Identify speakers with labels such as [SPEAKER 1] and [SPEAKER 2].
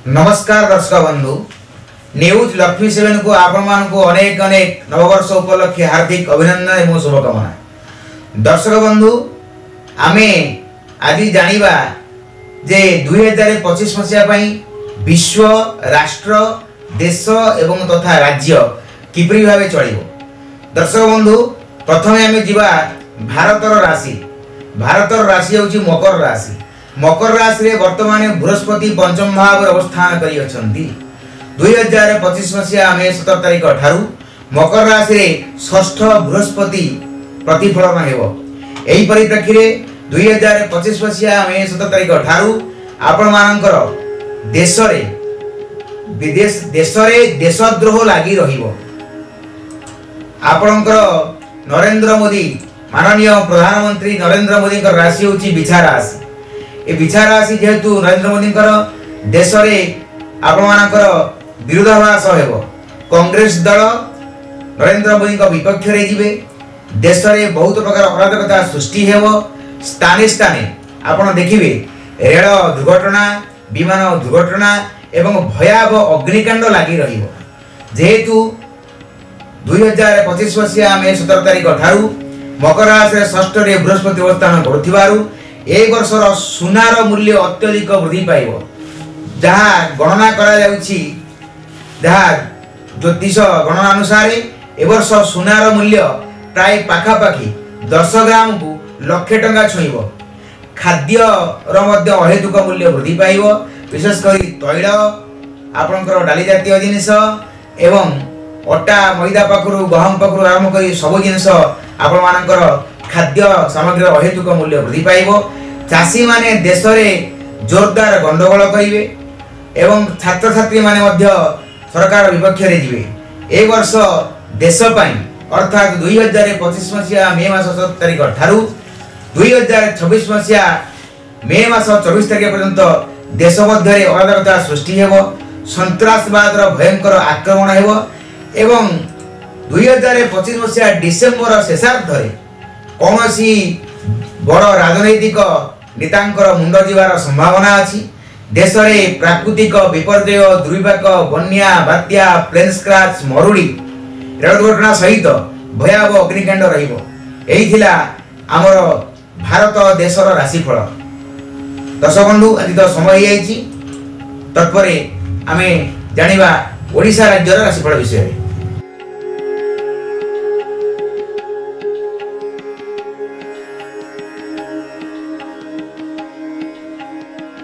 [SPEAKER 1] नमस्कार दर्शक बंधु न्यूज लक्ष्मी सेवन को आपण को अनेक अनेक नववर्ष उपलक्षे हार्दिक अभिनंदन एवं शुभकामना। दर्शक बंधु आमे आज जानिबा जे 2025 मसीहा पई विश्व राष्ट्र देश एवं तथा राज्य किपरि भावे चलिबो। दर्शक बंधु प्रथमे आमे जिबा भारतर राशि होची मकर राशि। मकर राशि रे वर्तमान बृहस्पति पंचम भाव अवस्थान करी अछंती। 2025 मसीहा मे 17 तारिख ठारू मकर राशि रे षष्ठ बृहस्पति प्रतिफलन हेबो। एही परिप्रेक्षी रे 2025 मसीहा मे 17 तारिख ठारू आपण मानकर देश रे देशद्रोह लागी रहिबो। आपणकर नरेंद्र मोदी माननीय प्रधानमंत्री नरेंद्र मोदी राशि होची बिछा राशि। ए बिछा राशि जेहेतु नरेंद्र मोदी देश में आपणकर विरोधाभास हेबो। कांग्रेस दल नरेंद्र मोदी विपक्ष रे जिवे। देश में बहुत प्रकार अराजकता सृष्टि हेबो। स्थाने स्थाने आपण देखिबे रेल दुर्घटना विमान दुर्घटना एवं भयावह अग्निकांड लगी रहिबो। जेहेतु 2025 मसीहा मे 17 तारिख ठारू मकर राशि षष्ठ रे बृहस्पति अवस्थान करुथिबारु ए वर्षर सुनार मूल्य अत्यधिक वृद्धि पाइबो। जहाँ गणना करा जाउछि जहाँ ज्योतिष गणना अनुसार ए वर्ष सुनार मूल्य प्राय पाखापाखि 10 ग्राम को लक्षे टंका छुईबो। खाद्य मध्य अहेतुक मूल्य वृद्धि पाइबो। विशेष करी तैल आपणकर डाली जातीय जिनिस एवं अटा मैदा पाखरु गहम पाखरु आरंभ करी सब जिनिस आपण मानकर खाद्य सामग्री अहेतुक मूल्य वृद्धि पाइबो। चाषी माने देश में जोरदार गंडगोल करिवे एवं छात्र छात्री माने मध्य सरकार विपक्ष रे जिवे। ए वर्ष देश पई अर्थात 2025 मसीहा मे मास 17 तारिख ठारू 2026 मसीहा मे मास 24 तारिख पर्यंत देश मध्य अराजकता सृष्टि हेबो। सन्त्रासवाद भयंकर आक्रमण हेबो एवं 2025 मसीहा डिसेम्बर शेषार्धरे कौनसी बड़ राजनैतिक नेतांकर मुंड जीवार संभावना अछि। देश में प्राकृतिक विपर्यय दुर्विपाक बन्या बात्या प्लेन स्क्रैच मरुड़ी रेल दुर्घटना सहित भयावह अग्निकांड रहिबो। एही थिला हमर भारत देशर राशिफल। दर्शक बंधु आज तो समय हो तत्पर आमे जानिबा ओडिशा राज्यर राशिफल विषय।